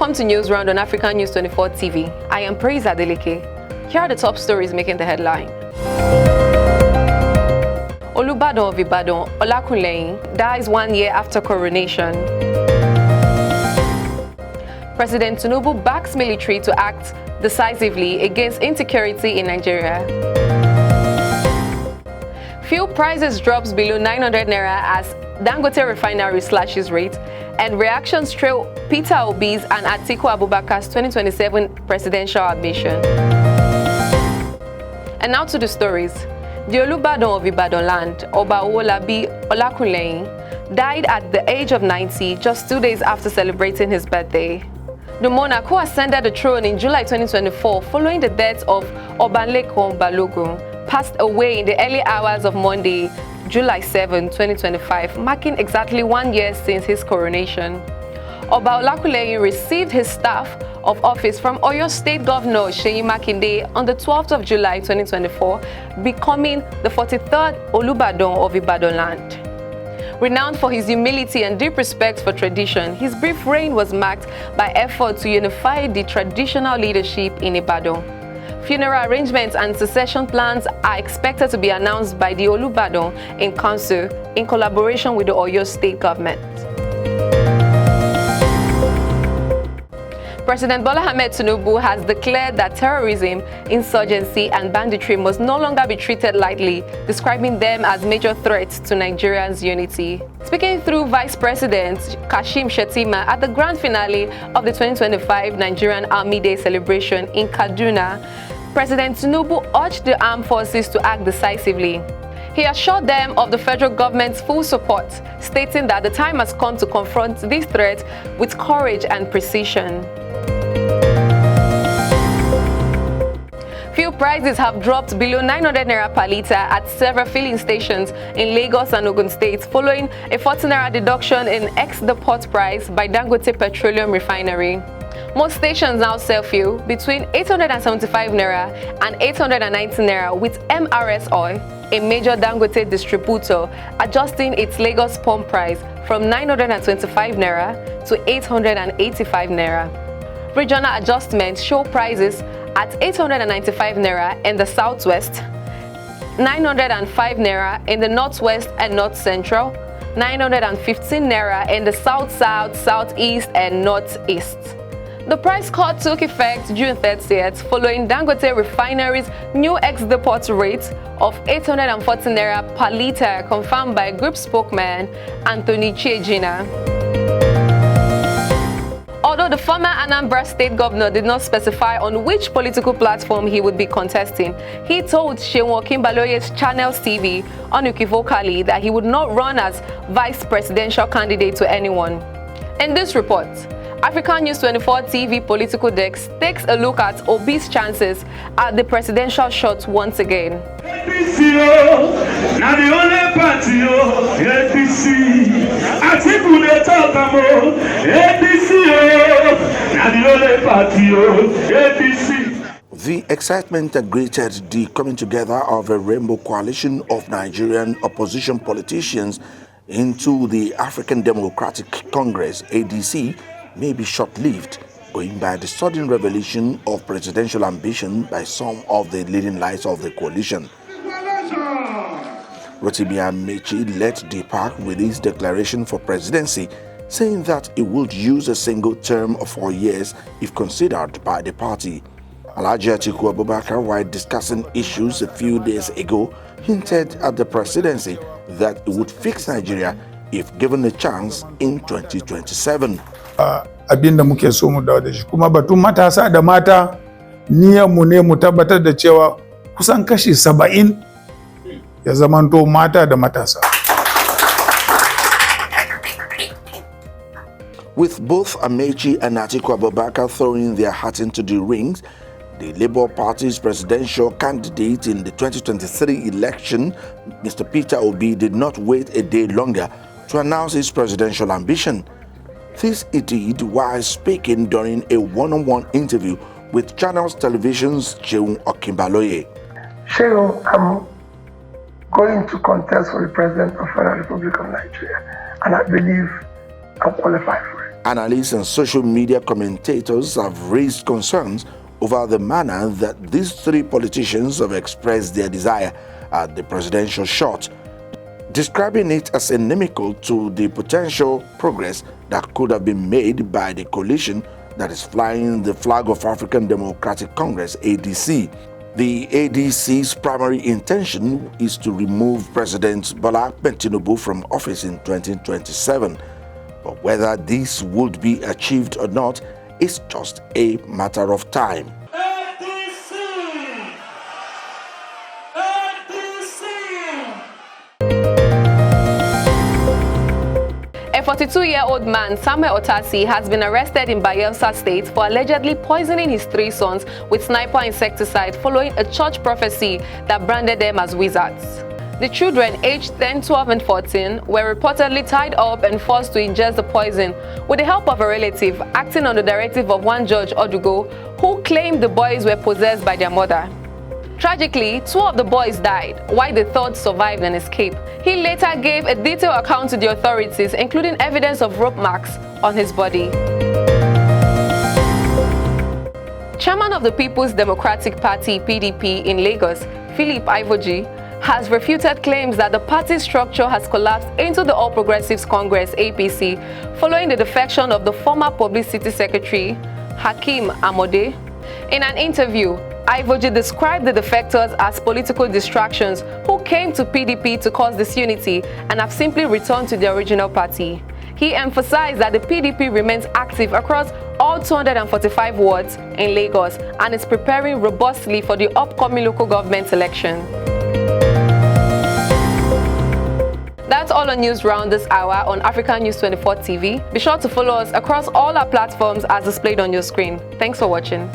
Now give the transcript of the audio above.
Welcome to News Round on African News 24 TV. I am Praise Adeleke. Here are the top stories making the headline. Olubadan of Ibadan, Olakunleyin, dies 1 year after coronation. President Tinubu backs military to act decisively against insecurity in Nigeria. Fuel prices drops below 900 naira as Dangote refinery slashes rate, and reactions trail Peter Obi's and Atiku Abubakar's 2027 presidential ambition. And now to the stories. The Olubadan of Ibadan land, Oba Owolabi Olakunleyin, died at the age of 90 just 2 days after celebrating his birthday. The monarch, who ascended the throne in July 2024 following the death of Obanlekon Balogun, passed away in the early hours of Monday, July 7, 2025, marking exactly 1 year since his coronation. Oba Olakunleyin received his staff of office from Oyo State Governor Seyi Makinde on the 12th of July 2024, becoming the 43rd Olubadan of Ibadan land. Renowned for his humility and deep respect for tradition, his brief reign was marked by efforts to unify the traditional leadership in Ibadan. Funeral arrangements and succession plans are expected to be announced by the Olubadan in council in collaboration with the Oyo State government. President Bola Ahmed Tinubu has declared that terrorism, insurgency, and banditry must no longer be treated lightly, describing them as major threats to Nigerians' unity. Speaking through Vice President Kashim Shettima at the grand finale of the 2025 Nigerian Army Day celebration in Kaduna, President Tinubu urged the armed forces to act decisively. He assured them of the federal government's full support, stating that the time has come to confront these threats with courage and precision. Fuel prices have dropped below 900 naira per litre at several filling stations in Lagos and Ogun states following a 40 naira deduction in ex-depot price by Dangote Petroleum Refinery. Most stations now sell fuel between 875 naira and 890 naira, with MRS Oil, a major Dangote distributor, adjusting its Lagos pump price from 925 naira to 885 naira. Regional adjustments show prices at 895 naira in the southwest, 905 naira in the northwest and north central, 915 naira in the south-south, southeast, and northeast. The price cut took effect June 30th following Dangote Refinery's new ex-depot rate of 840 naira per litre, confirmed by group spokesman Anthony Chiejina. Although the former Anambra State Governor did not specify on which political platform he would be contesting, he told Seun Okinbaloye's Channels TV unequivocally that he would not run as vice presidential candidate to anyone. In this report, African News 24 TV Political Desk takes a look at Obi's chances at the presidential shot once again. The excitement that greeted the coming together of a rainbow coalition of Nigerian opposition politicians into the African Democratic Congress, ADC, may be short-lived, going by the sudden revelation of presidential ambition by some of the leading lights of the coalition. Rotimi Amaechi led the pack with his declaration for presidency, saying that he would use a single term of 4 years if considered by the party. Alhaji Atiku Abubakar, while discussing issues a few days ago, hinted at the presidency that it would fix Nigeria if given a chance in 2027. Abinda muke so mu dawo da shi, kuma batun matasa da mata niyyar mu ne mu tabbatar da cewa kusan kashi 70 ya zamanto mata da matasa. With both Amaechi and Atiku Abubakar throwing their hat into the rings, the Labour Party's presidential candidate in the 2023 election, Mr. Peter Obi, did not wait a day longer to announce his presidential ambition. This he did while speaking during a one-on-one interview with Channels Television's Seun Okinbaloye. Seun, I'm going to contest for the President of the Federal Republic of Nigeria, and I believe I'm qualified for it. Analysts and social media commentators have raised concerns over the manner that these three politicians have expressed their desire at the presidential shot, describing it as inimical to the potential progress that could have been made by the coalition that is flying the flag of African Democratic Congress, ADC. The ADC's primary intention is to remove President Bola Ahmed Tinubu from office in 2027. But whether this would be achieved or not is just a matter of time. A 42-year-old man, Samuel Otasi, has been arrested in Bayelsa State for allegedly poisoning his three sons with sniper insecticide following a church prophecy that branded them as wizards. The children, aged 10, 12, and 14, were reportedly tied up and forced to ingest the poison with the help of a relative acting on the directive of one Judge Odugo, who claimed the boys were possessed by their mother. Tragically, 2 of the boys died, while the third survived and escaped. He later gave a detailed account to the authorities, including evidence of rope marks on his body. Chairman of the People's Democratic Party (PDP) in Lagos, Philip Ivoji, has refuted claims that the party structure has collapsed into the All Progressives Congress (APC) following the defection of the former Publicity Secretary, Hakeem Amode. In an interview, Ivoji described the defectors as political distractions who came to PDP to cause disunity and have simply returned to the original party. He emphasized that the PDP remains active across all 245 wards in Lagos and is preparing robustly for the upcoming local government election. That's all on News Round this hour on African News 24 TV. Be sure to follow us across all our platforms as displayed on your screen. Thanks for watching.